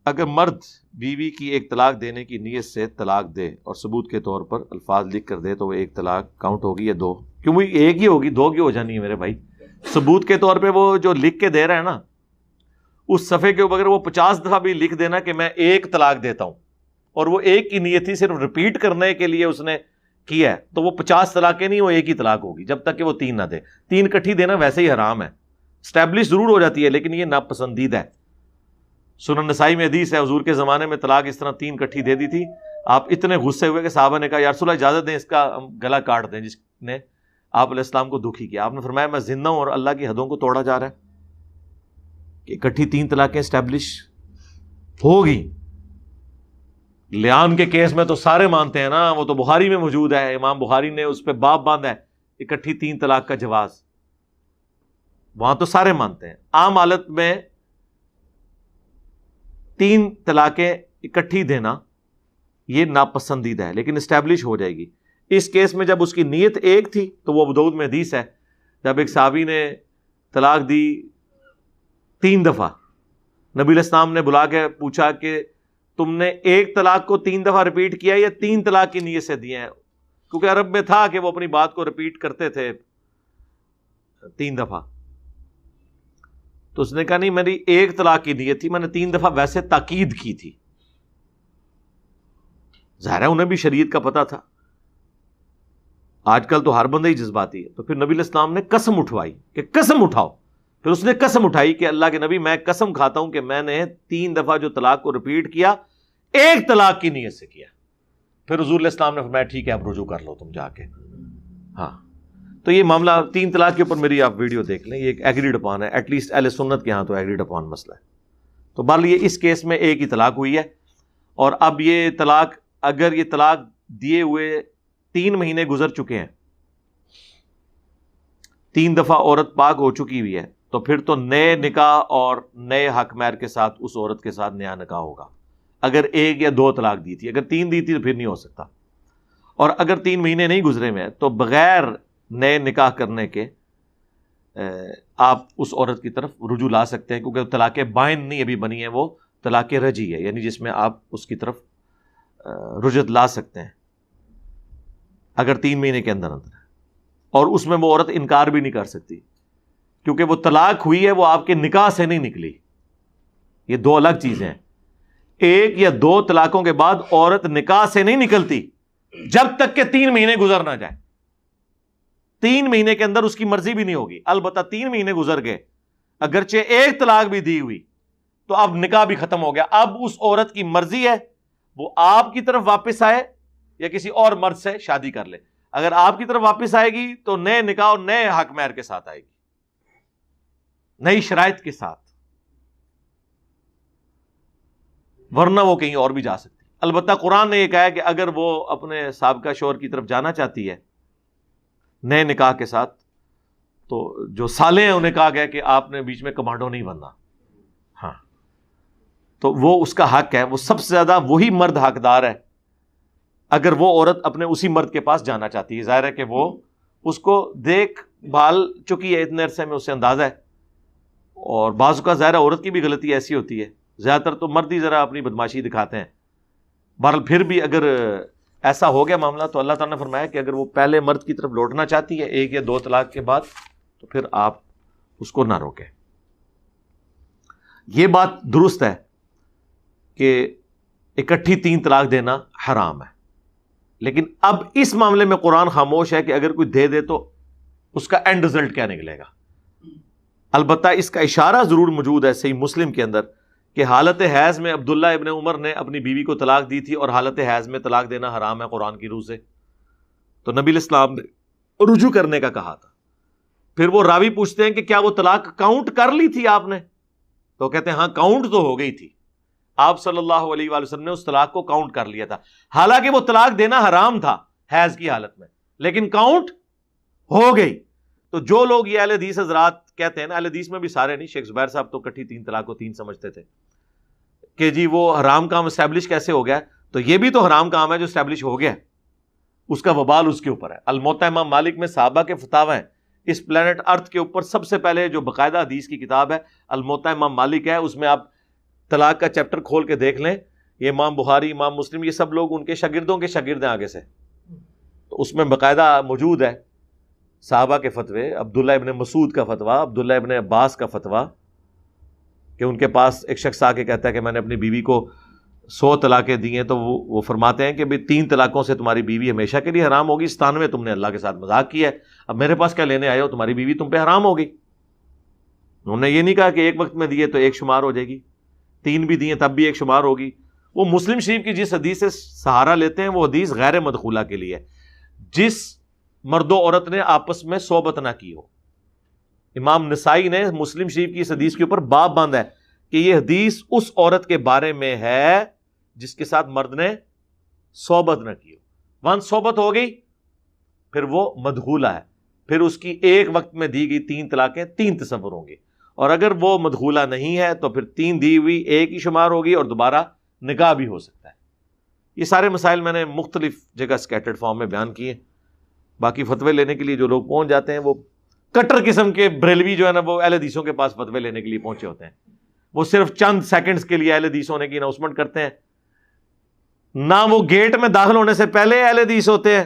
اگر مرد بیوی کی ایک طلاق دینے کی نیت سے طلاق دے اور ثبوت کے طور پر الفاظ لکھ کر دے تو وہ ایک طلاق کاؤنٹ ہوگی یا دو؟ کیوں وہ ایک ہی ہوگی، دو کی ہو جانی ہے میرے بھائی؟ ثبوت کے طور پہ وہ جو لکھ کے دے رہا ہے نا، اس صفحے کے اوپر اگر وہ 50 دفعہ بھی لکھ دینا کہ میں ایک طلاق دیتا ہوں، اور وہ ایک کی نیت تھی صرف ریپیٹ کرنے کے لیے اس نے کیا ہے، تو وہ 50 طلاقیں نہیں، وہ ایک ہی طلاق ہوگی جب تک کہ وہ 3 نہ دے۔ 3 اکٹھی دینا ویسے ہی حرام ہے، اسٹیبلش ضرور ہو جاتی ہے لیکن یہ ناپسندیدہ ہے۔ سنن نسائی میں حدیث ہے، حضور کے زمانے میں طلاق اس طرح 3 اکٹھی دے دی تھی، آپ اتنے غصے ہوئے کہ صحابہ نے کہا یا رسول اللہ اجازت دیں اس کا گلا کاٹ دیں جس نے آپ علیہ السلام کو دکھی کیا۔ آپ نے فرمایا میں زندہ ہوں اور اللہ کی حدوں کو توڑا جا رہا ہے کہ اکٹھی 3 طلاقیں اسٹیبلش ہوگی۔ لیان کے کیس میں تو سارے مانتے ہیں نا، وہ تو بخاری میں موجود ہے، امام بخاری نے اس پہ باب باندھا ہے اکٹھی 3 طلاق کا جواز، وہاں تو سارے مانتے ہیں۔ عام حالت میں 3 طلاقیں اکٹھی دینا یہ ناپسندیدہ ہے لیکن اسٹیبلش ہو جائے گی۔ اس کیس میں جب اس کی نیت ایک تھی تو وہ ابو داؤد میں حدیث ہے، جب ایک صحابی نے طلاق دی 3 دفعہ، نبی علیہ السلام نے بلا کے پوچھا کہ تم نے ایک طلاق کو 3 دفعہ ریپیٹ کیا یا 3 طلاق کی نیت سے دیے ہیں؟ کیونکہ عرب میں تھا کہ وہ اپنی بات کو ریپیٹ کرتے تھے 3 دفعہ، تو اس نے کہا نہیں میری ایک طلاق کی نیت تھی، میں نے 3 دفعہ ویسے تاکید کی تھی۔ ظاہر ہے انہیں بھی شریعت کا پتہ تھا، آج کل تو ہر بندہ ہی جذباتی ہے، تو پھر نبی علیہ السلام نے قسم اٹھوائی کہ قسم اٹھاؤ، پھر اس نے قسم اٹھائی کہ اللہ کے نبی میں قسم کھاتا ہوں کہ میں نے 3 دفعہ جو طلاق کو ریپیٹ کیا ایک طلاق کی نیت سے کیا۔ پھر حضور علیہ السلام نے فرمایا ٹھیک ہے اب رجوع کر لو تم جا کے۔ ہاں تو یہ معاملہ 3 طلاق کے اوپر میری آپ ویڈیو دیکھ لیں، یہ ایک ایگریڈ اپان ہے، ایٹ لیسٹ اہل سنت کے ہاں تو ایگریڈ اپان مسئلہ ہے۔ تو بہرحال یہ اس کیس میں ایک ہی طلاق ہوئی ہے، اور اب یہ طلاق اگر یہ طلاق دیے ہوئے 3 مہینے گزر چکے ہیں، 3 دفعہ عورت پاک ہو چکی ہوئی ہے، تو پھر تو نئے نکاح اور نئے حق مہر کے ساتھ اس عورت کے ساتھ نیا نکاح ہوگا۔ اگر 1 یا 2 طلاق دی تھی، اگر 3 دی تھی تو پھر نہیں ہو سکتا، اور اگر 3 مہینے نہیں گزرے ہوئے تو بغیر نئے نکاح کرنے کے آپ اس عورت کی طرف رجوع لا سکتے ہیں، کیونکہ طلاق بائن نہیں ابھی بنی ہے، وہ طلاق رجعی ہے، یعنی جس میں آپ اس کی طرف رجعت لا سکتے ہیں اگر 3 مہینے کے اندر اندر ہے، اور اس میں وہ عورت انکار بھی نہیں کر سکتی، کیونکہ وہ طلاق ہوئی ہے وہ آپ کے نکاح سے نہیں نکلی، یہ 2 الگ چیزیں ہیں۔ 1 یا 2 طلاقوں کے بعد عورت نکاح سے نہیں نکلتی جب تک کہ 3 مہینے گزر نہ جائے، 3 مہینے کے اندر اس کی مرضی بھی نہیں ہوگی، البتہ 3 مہینے گزر گئے، اگرچہ 1 طلاق بھی دی ہوئی تو اب نکاح بھی ختم ہو گیا، اب اس عورت کی مرضی ہے وہ آپ کی طرف واپس آئے یا کسی اور مرد سے شادی کر لے۔ اگر آپ کی طرف واپس آئے گی تو نئے نکاح اور نئے حق مہر کے ساتھ آئے گی، نئی شرائط کے ساتھ، ورنہ وہ کہیں اور بھی جا سکتی۔ البتہ قرآن نے یہ کہا ہے کہ اگر وہ اپنے سابقہ شوہر کی طرف جانا چاہتی ہے نئے نکاح کے ساتھ، تو جو سالے ہیں انہیں کہا گیا کہ آپ نے بیچ میں کمانڈو نہیں بننا، ہاں تو وہ اس کا حق ہے، وہ سب سے زیادہ وہی مرد حقدار ہے اگر وہ عورت اپنے اسی مرد کے پاس جانا چاہتی ہے۔ ظاہر ہے کہ وہ اس کو دیکھ بھال چکی ہے اتنے عرصے میں، اسے اندازہ ہے، اور بعض کا ظاہر عورت کی بھی غلطی ایسی ہوتی ہے، زیادہ تر تو مرد ہی ذرا اپنی بدماشی دکھاتے ہیں۔ بہرحال پھر بھی اگر ایسا ہو گیا معاملہ تو اللہ تعالیٰ نے فرمایا کہ اگر وہ پہلے مرد کی طرف لوٹنا چاہتی ہے 1 یا 2 طلاق کے بعد تو پھر آپ اس کو نہ روکیں۔ یہ بات درست ہے کہ اکٹھی 3 طلاق دینا حرام ہے، لیکن اب اس معاملے میں قرآن خاموش ہے کہ اگر کوئی دے دے تو اس کا اینڈ رزلٹ کیا نکلے گا۔ البتہ اس کا اشارہ ضرور موجود ہے صحیح مسلم کے اندر کہ حالت حیض میں عبداللہ ابن عمر نے اپنی بیوی کو طلاق دی تھی، اور حالت حیض میں طلاق دینا حرام ہے قرآن کی روح سے، تو نبی علیہ السلام نے رجوع کرنے کا کہا تھا۔ پھر وہ راوی پوچھتے ہیں کہ کیا وہ طلاق کاؤنٹ کر لی تھی آپ نے؟ تو کہتے ہیں ہاں کاؤنٹ تو ہو گئی تھی، آپ صلی اللہ علیہ وآلہ وسلم نے اس طلاق کو کاؤنٹ کر لیا تھا، حالانکہ وہ طلاق دینا حرام تھا حیض کی حالت میں، لیکن کاؤنٹ ہو گئی۔ تو جو لوگ یہ اہل حدیث حضرات کہتے ہیں نا، اہل حدیث میں بھی سارے نہیں، شیخ زبیر صاحب تو اکٹھی 3 طلاق کو 3 سمجھتے تھے کہ جی وہ حرام کام اسٹیبلش کیسے ہو گیا، تو یہ بھی تو حرام کام ہے جو اسٹیبلش ہو گیا، اس کا وبال اس کے اوپر ہے۔ الموطا امام مالک میں صحابہ کے فتاوی ہیں، اس پلانٹ ارتھ کے اوپر سب سے پہلے جو باقاعدہ حدیث کی کتاب ہے الموطا امام مالک ہے، اس میں آپ طلاق کا چیپٹر کھول کے دیکھ لیں، یہ امام بخاری، امام مسلم، یہ سب لوگ ان کے شاگردوں کے شاگرد ہیں آگے سے، تو اس میں باقاعدہ موجود ہے صحابہ کے فتوے، عبداللہ ابن مسعود کا فتویٰ، عبداللہ ابن عباس کا فتویٰ، کہ ان کے پاس ایک شخص آ کے کہتا ہے کہ میں نے اپنی بیوی کو 100 طلاقیں دی ہیں، تو وہ فرماتے ہیں کہ بھی 3 طلاقوں سے تمہاری بیوی ہمیشہ کے لیے حرام ہوگی، 97 تم نے اللہ کے ساتھ مذاق کیا ہے، اب میرے پاس کیا لینے آئے ہو، تمہاری بیوی تم پہ حرام ہوگی۔ انہوں نے یہ نہیں کہا کہ ایک وقت میں دیے تو ایک شمار ہو جائے گی، 3 بھی دیے تب بھی ایک شمار ہوگی۔ وہ مسلم شریف کی جس حدیث سے سہارا لیتے ہیں وہ حدیث غیر مدخولہ کے لیے، جس مرد و عورت نے آپس میں صحبت نہ کی ہو۔ امام نسائی نے مسلم شریف کی اس حدیث کے اوپر باب باندھا ہے کہ یہ حدیث اس عورت کے بارے میں ہے جس کے ساتھ مرد نے صحبت نہ کی ہو۔ وہاں صحبت ہو گئی پھر وہ مدخولہ ہے، پھر اس کی ایک وقت میں دی گئی 3 طلاقیں 3 تصور ہوں گے، اور اگر وہ مدخولہ نہیں ہے تو پھر 3 دی ہوئی ایک ہی شمار ہوگی اور دوبارہ نکاح بھی ہو سکتا ہے۔ یہ سارے مسائل میں نے مختلف جگہ سکیٹرڈ فارم میں بیان کیے۔ باقی فتوے لینے کے لیے جو لوگ پہنچ جاتے ہیں وہ کٹر قسم کے بریلوی جو ہے نا، وہ اہل حدیثوں کے پاس فتوے لینے کے لیے پہنچے ہوتے ہیں، وہ صرف چند سیکنڈز کے لیے اہل حدیث ہونے کی اناؤنسمنٹ کرتے ہیں، نہ وہ گیٹ میں داخل ہونے سے پہلے اہل حدیث ہوتے ہیں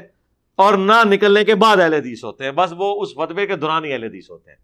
اور نہ نکلنے کے بعد اہل حدیث ہوتے ہیں، بس وہ اس فتوے کے دوران ہی اہل حدیث ہوتے ہیں۔